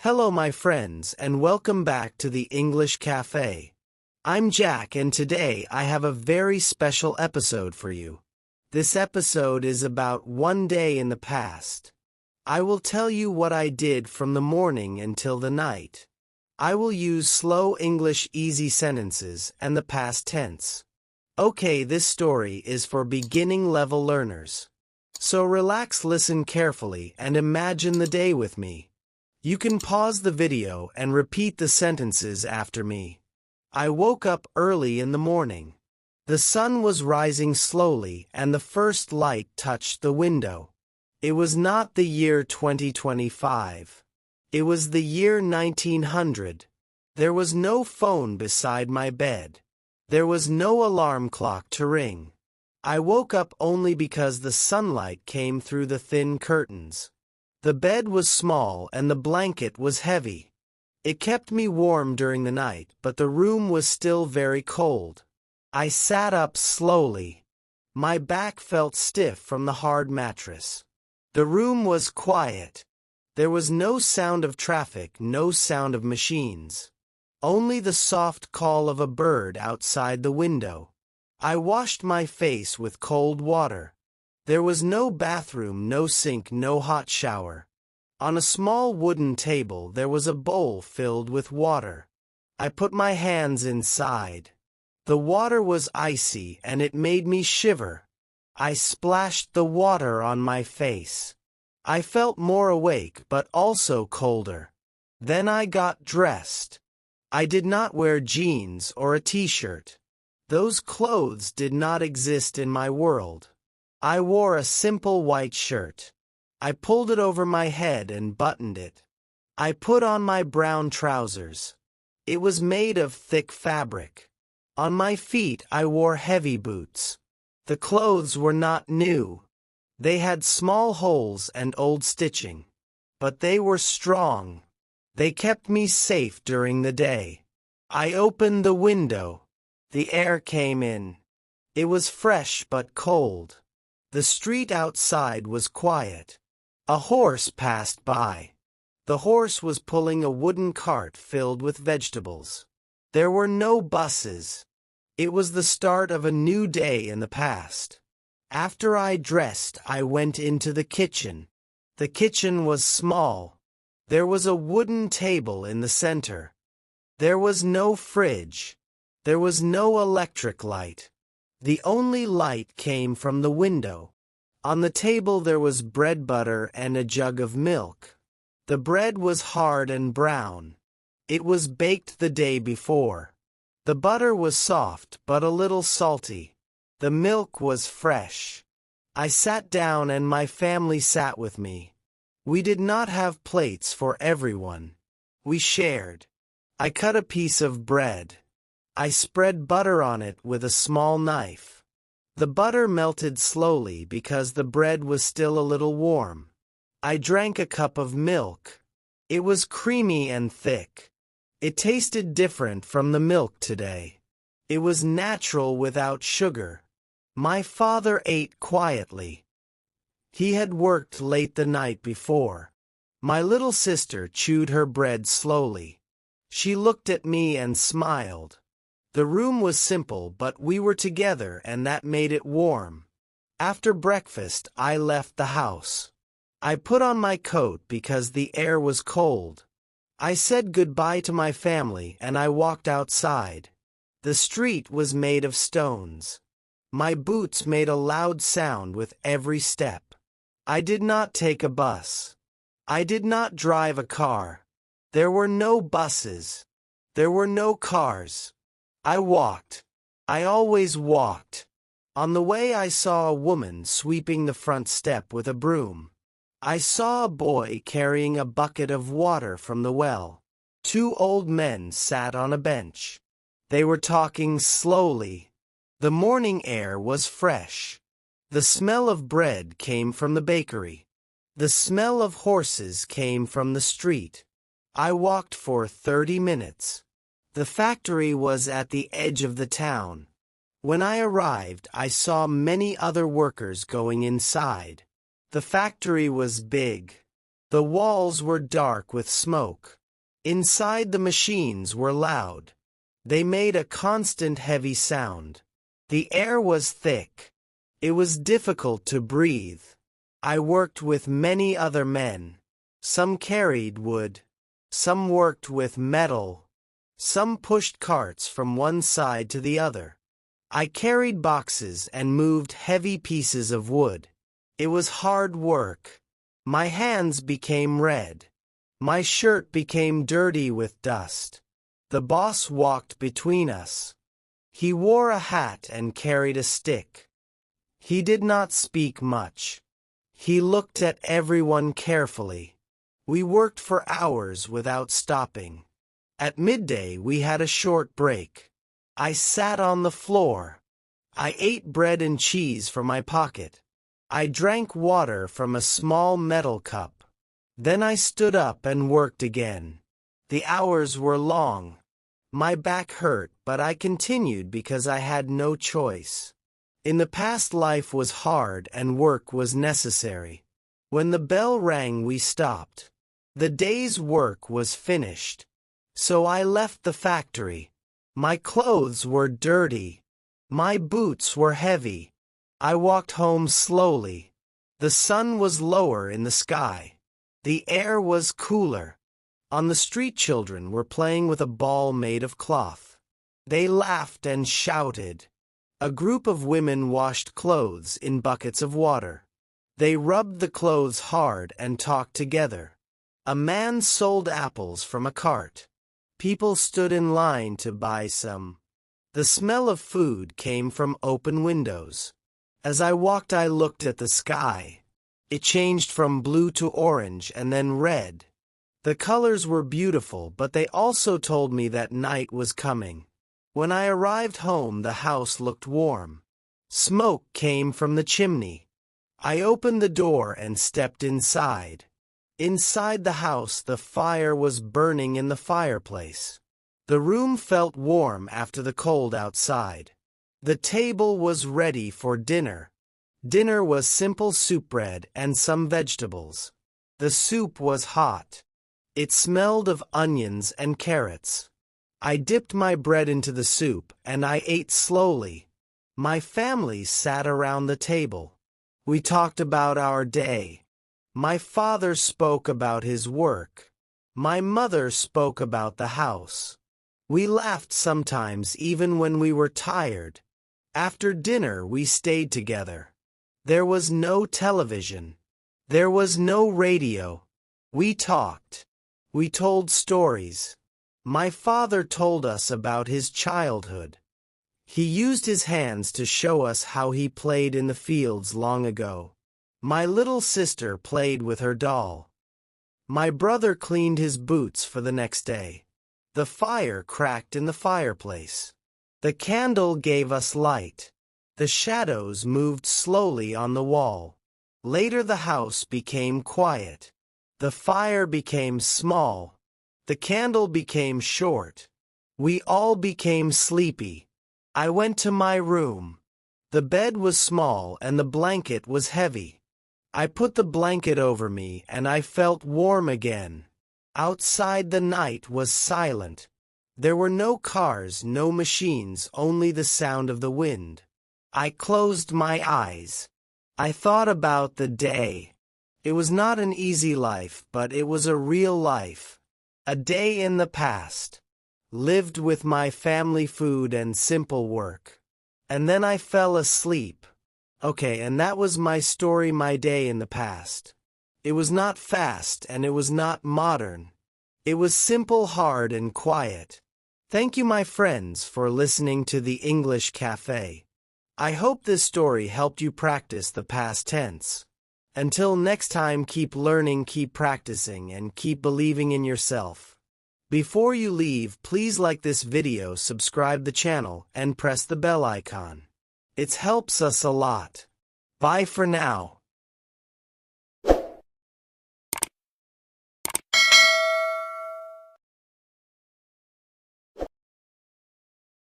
Hello my friends and welcome back to the English Cafe. I'm Jack and today I have a very special episode for you. This episode is about one day in the past. I will tell you what I did from the morning until the night. I will use slow English easy sentences and the past tense. Okay, this story is for beginning level learners. So relax, listen carefully and imagine the day with me. You can pause the video and repeat the sentences after me. I woke up early in the morning. The sun was rising slowly and the first light touched the window. It was not the year 2025. It was the year 1900. There was no phone beside my bed. There was no alarm clock to ring. I woke up only because the sunlight came through the thin curtains. The bed was small and the blanket was heavy. It kept me warm during the night, but the room was still very cold. I sat up slowly. My back felt stiff from the hard mattress. The room was quiet. There was no sound of traffic, no sound of machines. Only the soft call of a bird outside the window. I washed my face with cold water. There was no bathroom, no sink, no hot shower. On a small wooden table there was a bowl filled with water. I put my hands inside. The water was icy and it made me shiver. I splashed the water on my face. I felt more awake but also colder. Then I got dressed. I did not wear jeans or a t-shirt. Those clothes did not exist in my world. I wore a simple white shirt. I pulled it over my head and buttoned it. I put on my brown trousers. It was made of thick fabric. On my feet I wore heavy boots. The clothes were not new. They had small holes and old stitching. But they were strong. They kept me safe during the day. I opened the window. The air came in. It was fresh but cold. The street outside was quiet. A horse passed by. The horse was pulling a wooden cart filled with vegetables. There were no buses. It was the start of a new day in the past. After I dressed, I went into the kitchen. The kitchen was small. There was a wooden table in the center. There was no fridge. There was no electric light. The only light came from the window. On the table there was bread, butter, and a jug of milk. The bread was hard and brown. It was baked the day before. The butter was soft but a little salty. The milk was fresh. I sat down and my family sat with me. We did not have plates for everyone. We shared. I cut a piece of bread. I spread butter on it with a small knife. The butter melted slowly because the bread was still a little warm. I drank a cup of milk. It was creamy and thick. It tasted different from the milk today. It was natural without sugar. My father ate quietly. He had worked late the night before. My little sister chewed her bread slowly. She looked at me and smiled. The room was simple, but we were together and that made it warm. After breakfast, I left the house. I put on my coat because the air was cold. I said goodbye to my family and I walked outside. The street was made of stones. My boots made a loud sound with every step. I did not take a bus. I did not drive a car. There were no buses. There were no cars. I walked. I always walked. On the way I saw a woman sweeping the front step with a broom. I saw a boy carrying a bucket of water from the well. Two old men sat on a bench. They were talking slowly. The morning air was fresh. The smell of bread came from the bakery. The smell of horses came from the street. I walked for 30 minutes. The factory was at the edge of the town. When I arrived, I saw many other workers going inside. The factory was big. The walls were dark with smoke. Inside the machines were loud. They made a constant heavy sound. The air was thick. It was difficult to breathe. I worked with many other men. Some carried wood. Some worked with metal. Some pushed carts from one side to the other. I carried boxes and moved heavy pieces of wood. It was hard work. My hands became red. My shirt became dirty with dust. The boss walked between us. He wore a hat and carried a stick. He did not speak much. He looked at everyone carefully. We worked for hours without stopping. At midday we had a short break. I sat on the floor. I ate bread and cheese from my pocket. I drank water from a small metal cup. Then I stood up and worked again. The hours were long. My back hurt, but I continued because I had no choice. In the past, life was hard and work was necessary. When the bell rang, we stopped. The day's work was finished. So I left the factory. My clothes were dirty. My boots were heavy. I walked home slowly. The sun was lower in the sky. The air was cooler. On the street, children were playing with a ball made of cloth. They laughed and shouted. A group of women washed clothes in buckets of water. They rubbed the clothes hard and talked together. A man sold apples from a cart. People stood in line to buy some. The smell of food came from open windows. As I walked, I looked at the sky. It changed from blue to orange and then red. The colors were beautiful, but they also told me that night was coming. When I arrived home, the house looked warm. Smoke came from the chimney. I opened the door and stepped inside. Inside the house, the fire was burning in the fireplace. The room felt warm after the cold outside. The table was ready for dinner. Dinner was simple soup, bread and some vegetables. The soup was hot. It smelled of onions and carrots. I dipped my bread into the soup and I ate slowly. My family sat around the table. We talked about our day. My father spoke about his work. My mother spoke about the house. We laughed sometimes even when we were tired. After dinner we stayed together. There was no television. There was no radio. We talked. We told stories. My father told us about his childhood. He used his hands to show us how he played in the fields long ago. My little sister played with her doll. My brother cleaned his boots for the next day. The fire cracked in the fireplace. The candle gave us light. The shadows moved slowly on the wall. Later the house became quiet. The fire became small. The candle became short. We all became sleepy. I went to my room. The bed was small and the blanket was heavy. I put the blanket over me and I felt warm again. Outside the night was silent. There were no cars, no machines, only the sound of the wind. I closed my eyes. I thought about the day. It was not an easy life, but it was a real life. A day in the past. Lived with my family, food and simple work. And then I fell asleep. Okay, and that was my story, my day in the past. It was not fast and it was not modern. It was simple, hard and quiet. Thank you, my friends, for listening to the English Cafe. I hope this story helped you practice the past tense. Until next time, keep learning, keep practicing, and keep believing in yourself. Before you leave, please like this video, subscribe the channel, and press the bell icon. It helps us a lot. Bye for now.